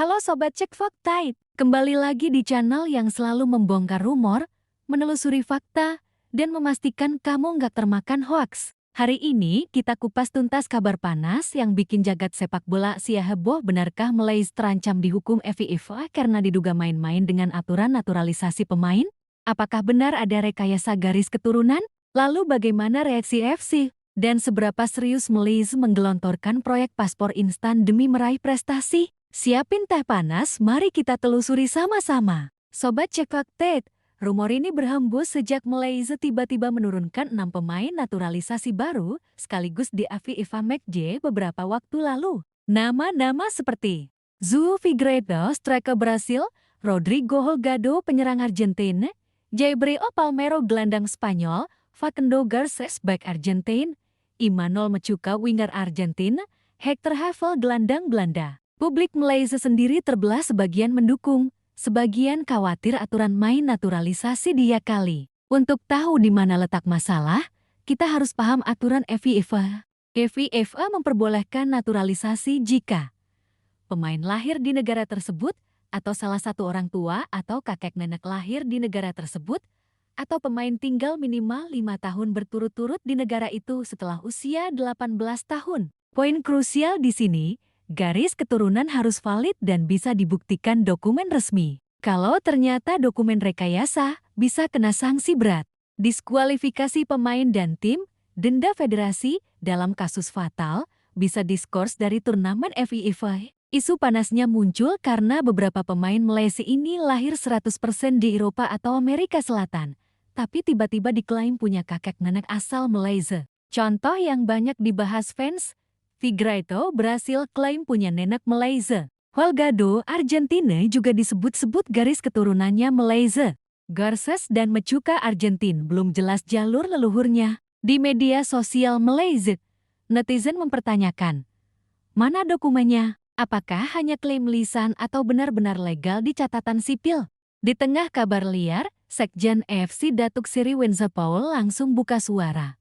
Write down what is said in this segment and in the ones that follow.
Halo Sobat Cek Fakta, kembali lagi di channel yang selalu membongkar rumor, menelusuri fakta, dan memastikan kamu nggak termakan hoaks. Hari ini kita kupas tuntas kabar panas yang bikin jagat sepak bola Asia heboh. Benarkah Malaysia terancam dihukum FIFA karena diduga main-main dengan aturan naturalisasi pemain? Apakah benar ada rekayasa garis keturunan? Lalu bagaimana reaksi FC? Dan seberapa serius Malaysia menggelontorkan proyek paspor instan demi meraih prestasi? Siapin teh panas, mari kita telusuri sama-sama. Sobat Cek Fakta, rumor ini berhembus sejak Malaysia tiba-tiba menurunkan 6 pemain naturalisasi baru sekaligus di FIFA Match beberapa waktu lalu. Nama-nama seperti João Figueiredo, striker Brasil, Rodrigo Holgado, penyerang Argentina, Gabriel Palmeiro, gelandang Spanyol, Facundo Garces, back Argentina, Imanol Machuca, winger Argentina, Hector Havel, gelandang Belanda. Publik Malaysia sendiri terbelah, sebagian mendukung, sebagian khawatir aturan main naturalisasi dia kali. Untuk tahu di mana letak masalah, kita harus paham aturan FIFA. FIFA memperbolehkan naturalisasi jika pemain lahir di negara tersebut, atau salah satu orang tua atau kakek nenek lahir di negara tersebut, atau pemain tinggal minimal 5 tahun berturut-turut di negara itu setelah usia 18 tahun. Poin krusial di sini, garis keturunan harus valid dan bisa dibuktikan dokumen resmi. Kalau ternyata dokumen rekayasa, bisa kena sanksi berat. Diskualifikasi pemain dan tim, denda federasi, dalam kasus fatal, bisa diskors dari turnamen FIFA. Isu panasnya muncul karena beberapa pemain Malaysia ini lahir 100% di Eropa atau Amerika Selatan, tapi tiba-tiba diklaim punya kakek nenek asal Malaysia. Contoh yang banyak dibahas fans, Figueiredo, Brasil, klaim punya nenek Malaysia. Holgado, Argentina, juga disebut-sebut garis keturunannya Malaysia. Garces dan Machuca, Argentina, belum jelas jalur leluhurnya. Di media sosial Malaysia, netizen mempertanyakan, mana dokumennya? Apakah hanya klaim lisan atau benar-benar legal di catatan sipil? Di tengah kabar liar, Sekjen FC Datuk Seri Wenza Paul langsung buka suara.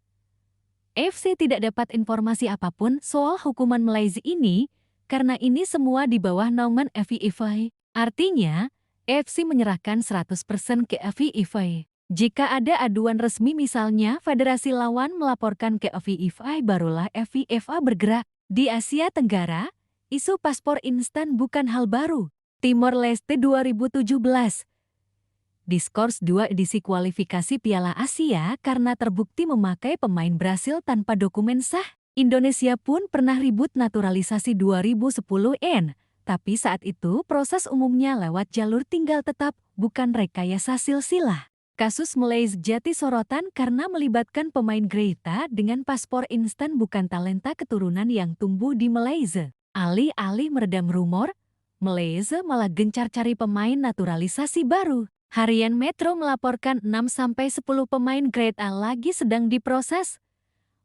FC tidak dapat informasi apapun soal hukuman Malaysia ini, karena ini semua di bawah naungan FIFA. Artinya, FC menyerahkan 100% ke FIFA. Jika ada aduan resmi misalnya federasi lawan melaporkan ke FIFA, barulah FIFA bergerak. Di Asia Tenggara, isu paspor instan bukan hal baru. Timor Leste 2017. Diskors 2 edisi kualifikasi Piala Asia karena terbukti memakai pemain Brasil tanpa dokumen sah. Indonesia pun pernah ribut naturalisasi 2010-N, tapi saat itu proses umumnya lewat jalur tinggal tetap, bukan rekayasa silsilah. Kasus Malaysia jadi sorotan karena melibatkan pemain Greita dengan paspor instan bukan talenta keturunan yang tumbuh di Malaysia. Alih-alih meredam rumor, Malaysia malah gencar cari pemain naturalisasi baru. Harian Metro melaporkan 6-10 pemain grade A lagi sedang diproses.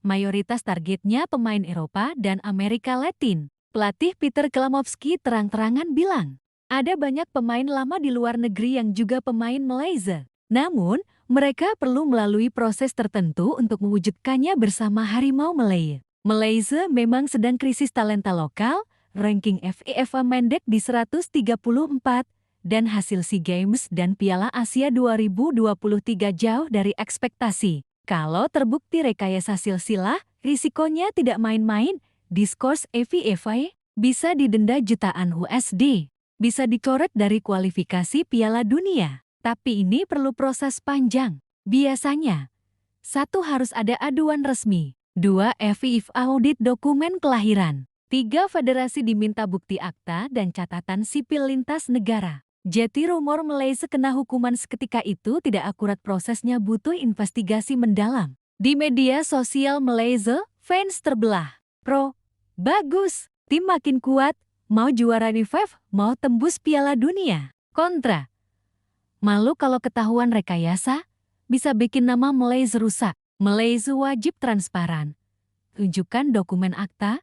Mayoritas targetnya pemain Eropa dan Amerika Latin. Pelatih Peter Klamovski terang-terangan bilang, ada banyak pemain lama di luar negeri yang juga pemain Malaysia. Namun, mereka perlu melalui proses tertentu untuk mewujudkannya bersama Harimau Malaya. Malaysia memang sedang krisis talenta lokal, ranking FIFA mendek di 134. Dan hasil SEA Games dan Piala Asia 2023 jauh dari ekspektasi. Kalau terbukti rekayasa silsilah, risikonya tidak main-main. Diskors FIFA bisa didenda jutaan USD, bisa dicoret dari kualifikasi Piala Dunia. Tapi ini perlu proses panjang. Biasanya, 1. Harus ada aduan resmi. 2. FIFA audit dokumen kelahiran. 3. Federasi diminta bukti akta dan catatan sipil lintas negara. Jadi rumor Malaysia kena hukuman seketika itu tidak akurat, prosesnya butuh investigasi mendalam. Di media sosial Malaysia, fans terbelah. Pro, bagus, tim makin kuat, mau juara di FIFA, mau tembus Piala Dunia. Kontra, malu kalau ketahuan rekayasa, bisa bikin nama Malaysia rusak. Malaysia wajib transparan. Tunjukkan dokumen akta,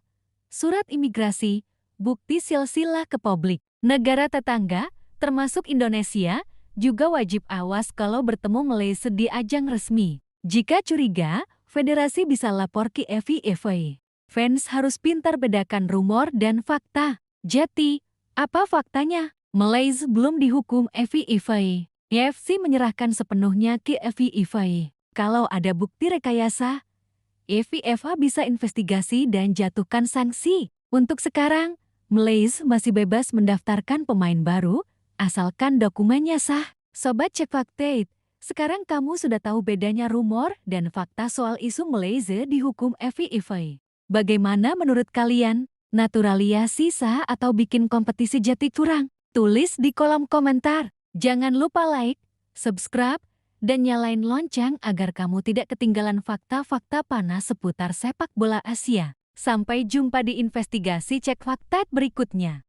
surat imigrasi, bukti silsilah ke publik. Negara tetangga, termasuk Indonesia, juga wajib awas kalau bertemu Malaysia di ajang resmi. Jika curiga, federasi bisa lapor ke FIFA. Fans harus pintar bedakan rumor dan fakta. Jadi, Apa faktanya? Malaysia belum dihukum FIFA. UFC menyerahkan sepenuhnya ke FIFA. Kalau ada bukti rekayasa, FIFA bisa investigasi dan jatuhkan sanksi. Untuk sekarang, Malaysia masih bebas mendaftarkan pemain baru, asalkan dokumennya sah. Sobat Cek Fakta, sekarang kamu sudah tahu bedanya rumor dan fakta soal isu Malaysia dihukum FIFA. Bagaimana menurut kalian? Naturalisasi sah atau bikin kompetisi jadi curang? Tulis di kolom komentar. Jangan lupa like, subscribe, dan nyalain lonceng agar kamu tidak ketinggalan fakta-fakta panas seputar sepak bola Asia. Sampai jumpa di investigasi Cek Fakta berikutnya.